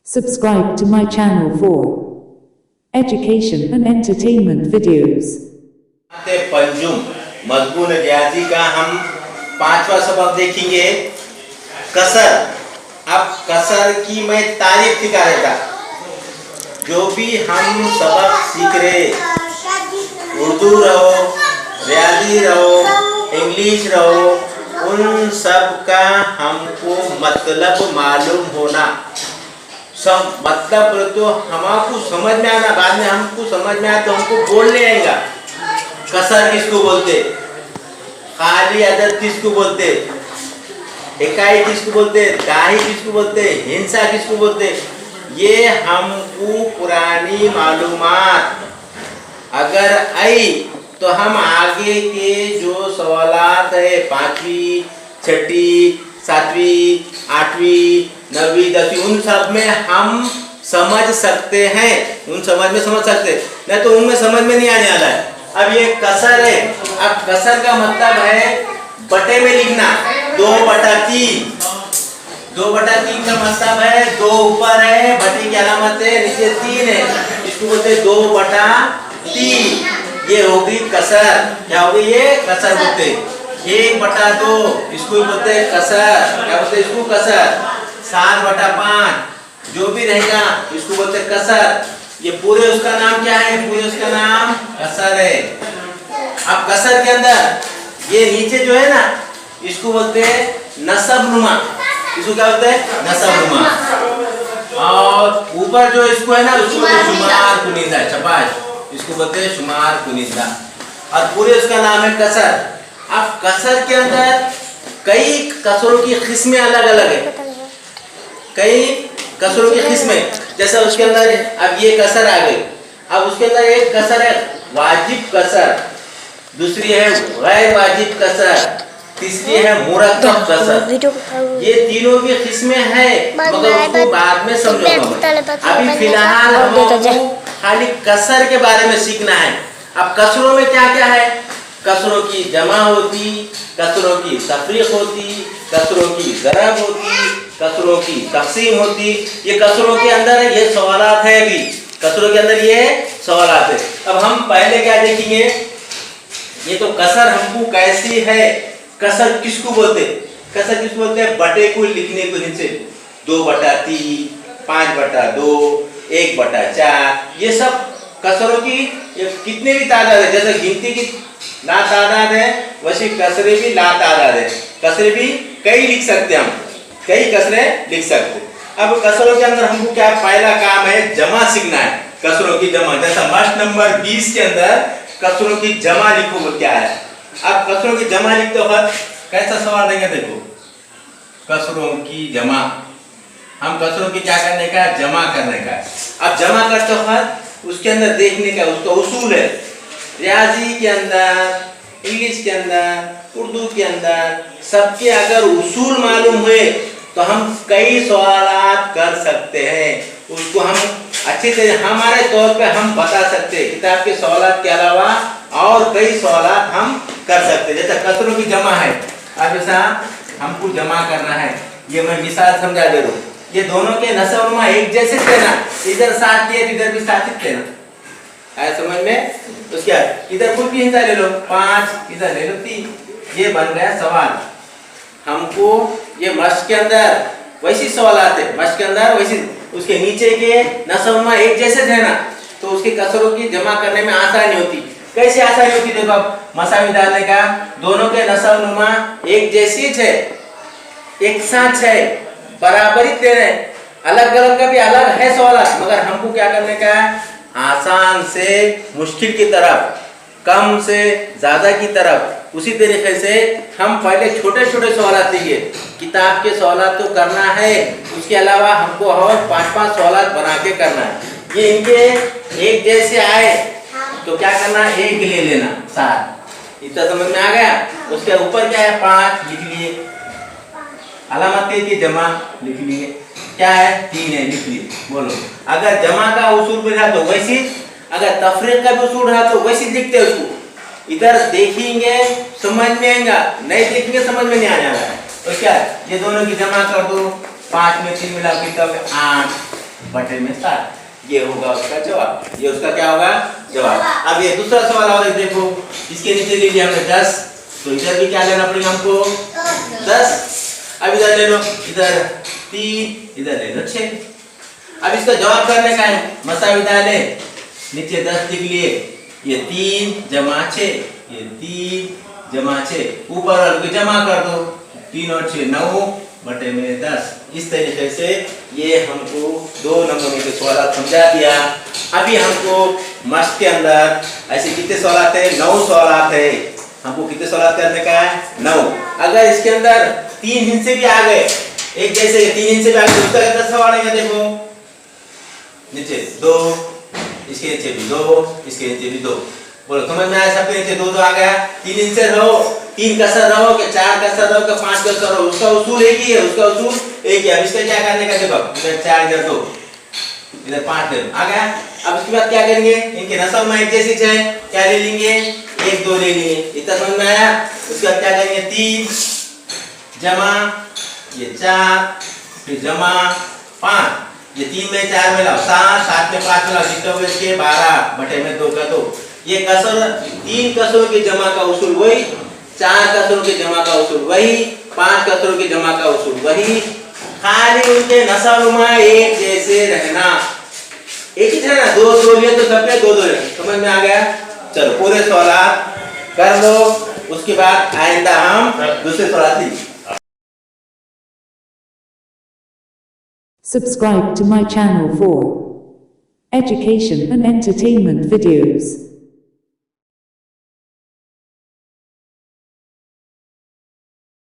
Subscribe to my channel for education and entertainment videos. पंजुम मजबून रियाजी का हम 5वां सबक देखेंगे कसर। अब कसर की मैं तारीफ दिखा रहा था। जो भी हम सबक सीख रहे, उर्दू रहो, रियाजी रहो, इंग्लिश रहो, उन सब का हमको मतलब मालूम होना। सब मतलब तो हमको समझ में आना, बाद में हमको समझ में आया तो हमको बोलने आएगा। कसर किसको बोलते, खाली अदद किसको बोलते, इकाई किसको बोलते, दाही किसको बोलते, हिंसा किसको बोलते, ये हमको पुरानी मालूमात अगर आई तो हम आगे के जो सवालात है 5वीं, 6वीं, 7वीं, 8वीं, 9वीं, 10वीं उन सब में हम समझ सकते हैं, उन समझ में समझ सकते हैं, नहीं तो उनमें समझ में नहीं आने वाला है। अब ये कसर है। अब कसर का मतलब है बटे में लिखना, 2/3। 2/3 का मतलब है 2 ऊपर है, बटे की अलामत है, नीचे 3 है, इसको बोलते 2/3। ये होगी कसर। क्या होगी ये? कसर बोलते। 1/2 इसको बोलते हैं कसर। क्या बोलते हैं इसको? कसर। 7/5 जो भी रहेगा इसको बोलते हैं कसर। ये पूरे उसका नाम क्या है? पूरे उसका नाम कसर है। अब कसर के अंदर ये नीचे जो है ना इसको बोलते हैं नसब नुमा। इसको क्या बोलते हैं? नसब नुमा। और ऊपर जो इसको है ना उसको बोलते हैं शुमार कुनीदा, शाबाश, इसको बोलते हैं शुमार कुनीदा। और पूरे उसका नाम है कसर। अब कसर के अंदर कई कसरों की किस्में अलग अलग है, कई कसरों की किस्में। जैसे उसके अंदर अब ये कसर आ गई। अब उसके अंदर एक कसर है वाजिब कसर, दूसरी है गैर वाजिब कसर, तीसरी है मुरक्कब कसर। ये तीनों भी किस्में हैं, मगर उसको बाद में समझोगे। अभी फिलहाल हमको खाली कसर के बारे में सीखना है। अब कसरों में क्या क्या है? कसरों की जमा होती, कसरों की तफरीक होती, कसरों की ज़रब होती, कसरों की तक़सीम होती। ये कसरों के अंदर ये सवालात है। अभी कसरों के अंदर ये सवालात है। अब हम पहले क्या देखेंगे, ये तो कसर हमको कैसी है, कसर किसको बोलते, कसर किसको बोलते हैं? बटे को लिखने को नीचे 2/3, 5/2, 1/4, ये सब कसरों की ये कितने भी तादाद है। जैसे गिनती की ला तादाद है, वैसे कसरे भी ला तादाद है। कसरे भी कई लिख सकते हम, कई कसरे लिख सकते। अब कसरों के अंदर हमको क्या पहला काम है? जमा सीखना है, कसरों की जमा। जैसा मस्ट नंबर 20 के अंदर कसरों की जमा लिखो क्या है। अब कसरों की जमा लिखते वक्त कैसा सवाल देंगे? देखो, कसरों की जमा, हम कसरों की क्या करने का? जमा करने का। अब जमा करते वक्त उसके अंदर देखने का उसका उसूल है। रियाजी के अंदर, इंग्लिश के अंदर, उर्दू के अंदर सबके अगर उसूल मालूम हुए तो हम कई सवालात कर सकते हैं। उसको हम अच्छी तरह हमारे तौर पे हम बता सकते हैं। किताब के सवालात के अलावा और कई सवालात हम कर सकते हैं। जैसे कसरों की जमा है, अब ऐसा हमको जमा करना है। ये मैं मिसाल समझा दे रहा हूँ। ये दोनों के नसब नुमा एक जैसे थे ना, इधर 7 थे इधर भी 7 थे ना, आया समझ में? उसके बाद इधर कुछ भी हिस्सा ले लो, 5 इधर ले लो 3, ये बन गया सवाल। हमको ये मश्क के अंदर वैसी सवाल आते, मश्क के अंदर वैसी, उसके नीचे के नसब नुमा एक जैसे थे ना, तो उसके कसरों की जमा करने में आसानी होती। कैसे आसानी होती? देखो अब मसावी डालने का, दोनों के नसब नुमा एक जैसी थे, एक साथ है, बराबरी दे रहे, अलग अलग का भी अलग है सवाल, मगर हमको क्या करने का है? आसान से मुश्किल की तरफ, कम से ज्यादा की तरफ। उसी तरीके से हम पहले छोटे छोटे सवाल देंगे। किताब के सवाल तो करना है, उसके अलावा हमको और 5-5 सवाल बना के करना है। ये इनके एक जैसे आए तो क्या करना? एक ले लेना, 7, इतना समझ में आ गया। उसके ऊपर क्या है? 5 लिख लिए, अलामत की जमा लिख लिए, क्या है? 3 है, लिख लिए। बोलो, अगर जमा का उसूल भी रहा तो वैसी, अगर तफरीक का भी उसूल रहा तो वैसी लिखते उसको। इधर देखेंगे समझ में आएगा, नहीं देखेंगे समझ में नहीं आने वाला है। तो क्या ये दोनों की जमा कर दो, 5 में 3 मिला के तब 8, बटे में 7। ये होगा उसका जवाब, ये उसका क्या होगा जवाब। अब ये दूसरा सवाल और एक देखो, इसके नीचे ले लिया हमने 10, तो इधर भी क्या लेना पड़ेगा हमको 10। अब इधर ले लो, इधर 3, इधर ले लो 6। अब इसका जवाब करने का है, मसाविदाले नीचे 10 लिख लिए, ये 3 जमा 6, ये 3 जमा 6, ऊपर वाले को जमा कर दो, 3 और 6 9 बटे में 10। इस तरीके से ये हमको 2 नंबर के सवाल समझा दिया। अभी हमको मस्त के अंदर ऐसे कितने सवाल थे, 9 सवाल थे, हमको कितने सवाल करने का है 9। अगर इसके अंदर 3 हिस्से भी आ गए, एक जैसे 3 हिस्से भी आ गए, तो उसका कितना सवाल आएगा देखो, नीचे 2, इसके नीचे भी 2, इसके नीचे भी 2। बोलो समझ में आया? सबके नीचे 2 आ गया। 3 हिस्से रहो, 3 कसर रहो कि 4 कसर रहो कि 5 कसर रहो, उसका उसूल एक ही है, उसका उसूल एक ही है। अब इसका क्या करने का देखो, इधर 4 इधर 2 इधर 5 दे आ गया। अब इसके बाद क्या करेंगे, इनके नसब में एक जैसे है, क्या ले लेंगे 1 2 ले लेंगे। इतना समझ में आया? उसके बाद क्या करेंगे 3 जमा ये 4 फिर जमा 5, ये 3 में 4 मिलाओ 7, 7 में 5 मिलाओ, कितना हुआ इसके 12 बटे में 2 का 2। ये कसर 3 कसरों के जमा का उसूल वही, 4 कसरों के जमा का उसूल वही, 5 कसरों के जमा का उसूल वही, खाली उनके नसानुमा एक जैसे रहना, एक ही रहना। 2 2 लिए तो सब पे 2 2 समझ में आ गया? चलो पूरे सवाल कर लो, उसके बाद आइंदा हम दूसरे सवाल ली। Subscribe to my channel for education and entertainment videos.